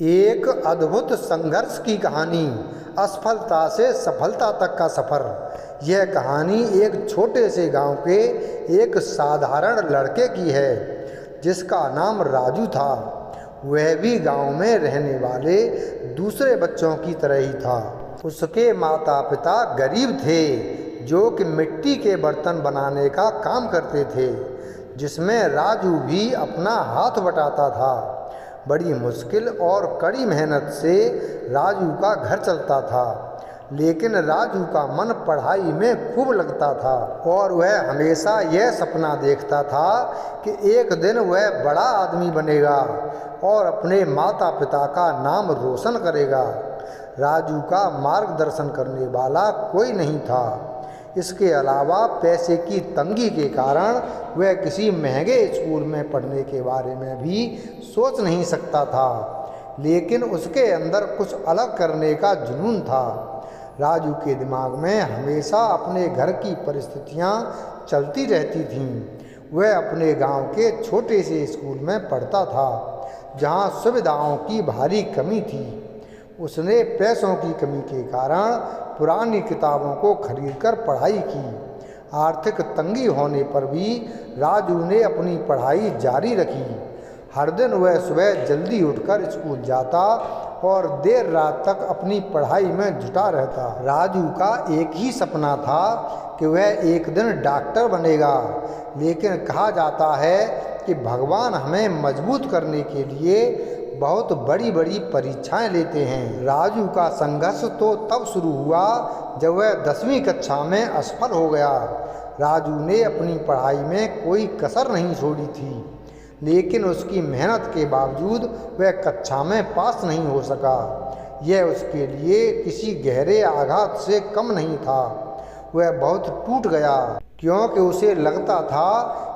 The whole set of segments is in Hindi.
एक अद्भुत संघर्ष की कहानी, असफलता से सफलता तक का सफ़र। यह कहानी एक छोटे से गांव के एक साधारण लड़के की है जिसका नाम राजू था। वह भी गांव में रहने वाले दूसरे बच्चों की तरह ही था। उसके माता पिता गरीब थे जो कि मिट्टी के बर्तन बनाने का काम करते थे, जिसमें राजू भी अपना हाथ बटाता था। बड़ी मुश्किल और कड़ी मेहनत से राजू का घर चलता था, लेकिन राजू का मन पढ़ाई में खूब लगता था और वह हमेशा यह सपना देखता था कि एक दिन वह बड़ा आदमी बनेगा और अपने माता पिता का नाम रोशन करेगा। राजू का मार्गदर्शन करने वाला कोई नहीं था। इसके अलावा पैसे की तंगी के कारण वह किसी महंगे स्कूल में पढ़ने के बारे में भी सोच नहीं सकता था, लेकिन उसके अंदर कुछ अलग करने का जुनून था। राजू के दिमाग में हमेशा अपने घर की परिस्थितियां चलती रहती थीं। वह अपने गांव के छोटे से स्कूल में पढ़ता था जहां सुविधाओं की भारी कमी थी। उसने पैसों की कमी के कारण पुरानी किताबों को खरीदकर पढ़ाई की। आर्थिक तंगी होने पर भी राजू ने अपनी पढ़ाई जारी रखी। हर दिन वह सुबह जल्दी उठकर स्कूल जाता और देर रात तक अपनी पढ़ाई में जुटा रहता। राजू का एक ही सपना था कि वह एक दिन डॉक्टर बनेगा, लेकिन कहा जाता है कि भगवान हमें मजबूत करने के लिए बहुत बड़ी बड़ी परीक्षाएं लेते हैं। राजू का संघर्ष तो तब शुरू हुआ जब वह 10वीं कक्षा में असफल हो गया। राजू ने अपनी पढ़ाई में कोई कसर नहीं छोड़ी थी, लेकिन उसकी मेहनत के बावजूद वह कक्षा में पास नहीं हो सका। यह उसके लिए किसी गहरे आघात से कम नहीं था। वह बहुत टूट गया क्योंकि उसे लगता था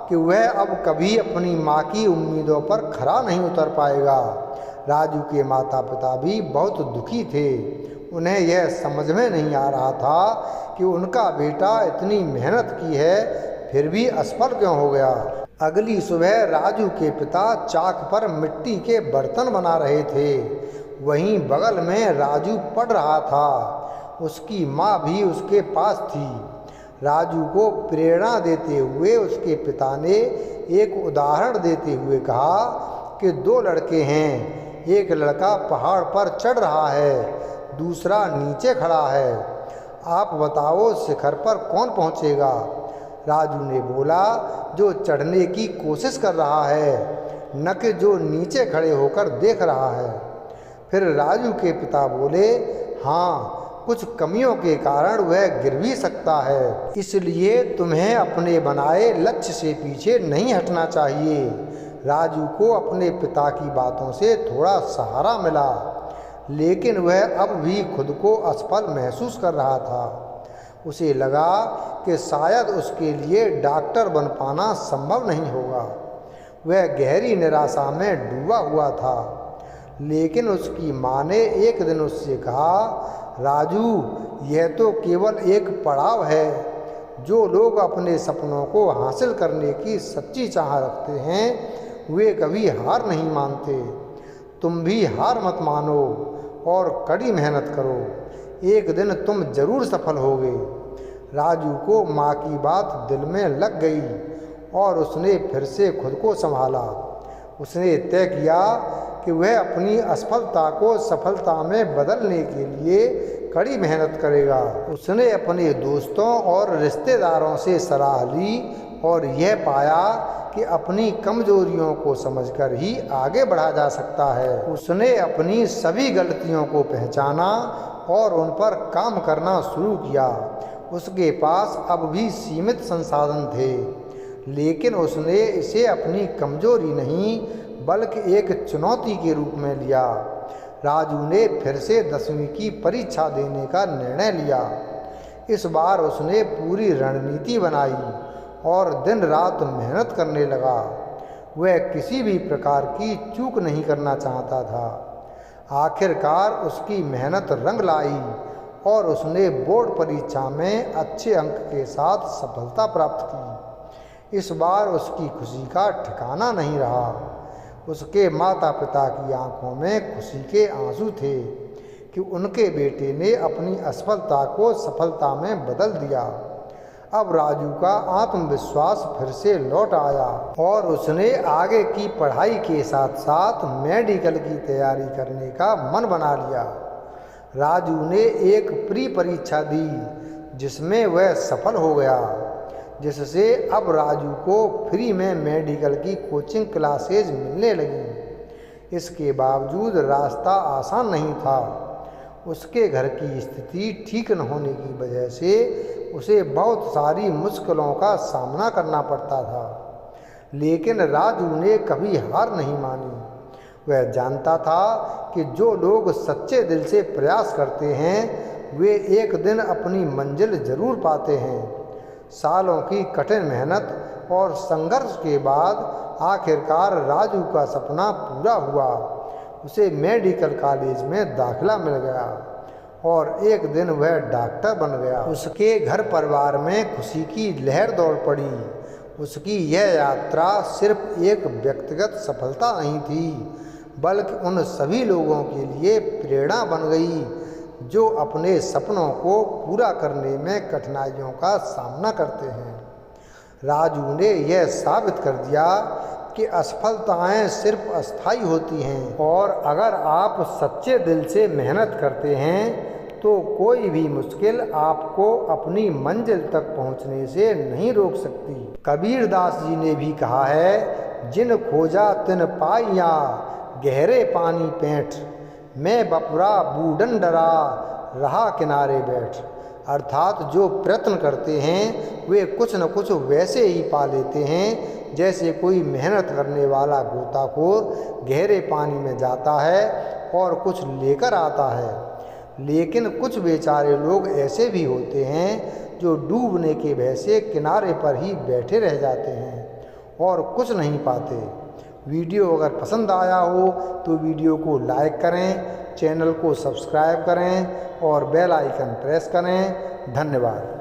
कि वह अब कभी अपनी माँ की उम्मीदों पर खरा नहीं उतर पाएगा। राजू के माता पिता भी बहुत दुखी थे। उन्हें यह समझ में नहीं आ रहा था कि उनका बेटा इतनी मेहनत की है फिर भी असफल क्यों हो गया। अगली सुबह राजू के पिता चाक पर मिट्टी के बर्तन बना रहे थे। वहीं बगल में राजू पढ़ रहा था। उसकी माँ भी उसके पास थी। राजू को प्रेरणा देते हुए उसके पिता ने एक उदाहरण देते हुए कहा कि 2 लड़के हैं। एक लड़का पहाड़ पर चढ़ रहा है, दूसरा नीचे खड़ा है। आप बताओ शिखर पर कौन पहुंचेगा? राजू ने बोला, जो चढ़ने की कोशिश कर रहा है, न कि जो नीचे खड़े होकर देख रहा है। फिर राजू के पिता बोले, हाँ, कुछ कमियों के कारण वह गिर भी सकता है, इसलिए तुम्हें अपने बनाए लक्ष्य से पीछे नहीं हटना चाहिए। राजू को अपने पिता की बातों से थोड़ा सहारा मिला, लेकिन वह अब भी खुद को असफल महसूस कर रहा था। उसे लगा कि शायद उसके लिए डॉक्टर बन पाना संभव नहीं होगा। वह गहरी निराशा में डूबा हुआ था, लेकिन उसकी माँ ने एक दिन उससे कहा, राजू, यह तो केवल एक पड़ाव है। जो लोग अपने सपनों को हासिल करने की सच्ची चाह रखते हैं वे कभी हार नहीं मानते। तुम भी हार मत मानो और कड़ी मेहनत करो। एक दिन तुम जरूर सफल होगे। राजू को माँ की बात दिल में लग गई और उसने फिर से खुद को संभाला। उसने तय किया कि वह अपनी असफलता को सफलता में बदलने के लिए कड़ी मेहनत करेगा। उसने अपने दोस्तों और रिश्तेदारों से सलाह ली और यह पाया कि अपनी कमजोरियों को समझकर ही आगे बढ़ा जा सकता है। उसने अपनी सभी गलतियों को पहचाना और उन पर काम करना शुरू किया। उसके पास अब भी सीमित संसाधन थे, लेकिन उसने इसे अपनी कमजोरी नहीं बल्कि एक चुनौती के रूप में लिया। राजू ने फिर से 10वीं की परीक्षा देने का निर्णय लिया। इस बार उसने पूरी रणनीति बनाई और दिन रात मेहनत करने लगा। वह किसी भी प्रकार की चूक नहीं करना चाहता था। आखिरकार उसकी मेहनत रंग लाई और उसने बोर्ड परीक्षा में अच्छे अंक के साथ सफलता प्राप्त की। इस बार उसकी खुशी का ठिकाना नहीं रहा। उसके माता पिता की आंखों में खुशी के आंसू थे कि उनके बेटे ने अपनी असफलता को सफलता में बदल दिया। अब राजू का आत्मविश्वास फिर से लौट आया और उसने आगे की पढ़ाई के साथ साथ मेडिकल की तैयारी करने का मन बना लिया। राजू ने एक प्री परीक्षा दी जिसमें वह सफल हो गया, जिससे अब राजू को फ्री में मेडिकल की कोचिंग क्लासेज मिलने लगी। इसके बावजूद रास्ता आसान नहीं था। उसके घर की स्थिति ठीक न होने की वजह से उसे बहुत सारी मुश्किलों का सामना करना पड़ता था, लेकिन राजू ने कभी हार नहीं मानी। वह जानता था कि जो लोग सच्चे दिल से प्रयास करते हैं वे एक दिन अपनी मंजिल जरूर पाते हैं। सालों की कठिन मेहनत और संघर्ष के बाद आखिरकार राजू का सपना पूरा हुआ। उसे मेडिकल कॉलेज में दाखिला मिल गया और एक दिन वह डॉक्टर बन गया। उसके घर परिवार में खुशी की लहर दौड़ पड़ी। उसकी यह यात्रा सिर्फ एक व्यक्तिगत सफलता नहीं थी, बल्कि उन सभी लोगों के लिए प्रेरणा बन गई जो अपने सपनों को पूरा करने में कठिनाइयों का सामना करते हैं। राजू ने यह साबित कर दिया कि असफलताएं सिर्फ अस्थायी होती हैं और अगर आप सच्चे दिल से मेहनत करते हैं तो कोई भी मुश्किल आपको अपनी मंजिल तक पहुंचने से नहीं रोक सकती। कबीरदास जी ने भी कहा है, जिन खोजा तिन पाइया गहरे पानी पेंट, मैं बपुरा बूढ़न डरा रहा किनारे बैठ। अर्थात जो प्रयत्न करते हैं वे कुछ न कुछ वैसे ही पा लेते हैं जैसे कोई मेहनत करने वाला गोताखोर गहरे पानी में जाता है और कुछ लेकर आता है। लेकिन कुछ बेचारे लोग ऐसे भी होते हैं जो डूबने के भय से किनारे पर ही बैठे रह जाते हैं और कुछ नहीं पाते। वीडियो अगर पसंद आया हो तो वीडियो को लाइक करें, चैनल को सब्सक्राइब करें और बेल आइकन प्रेस करें। धन्यवाद।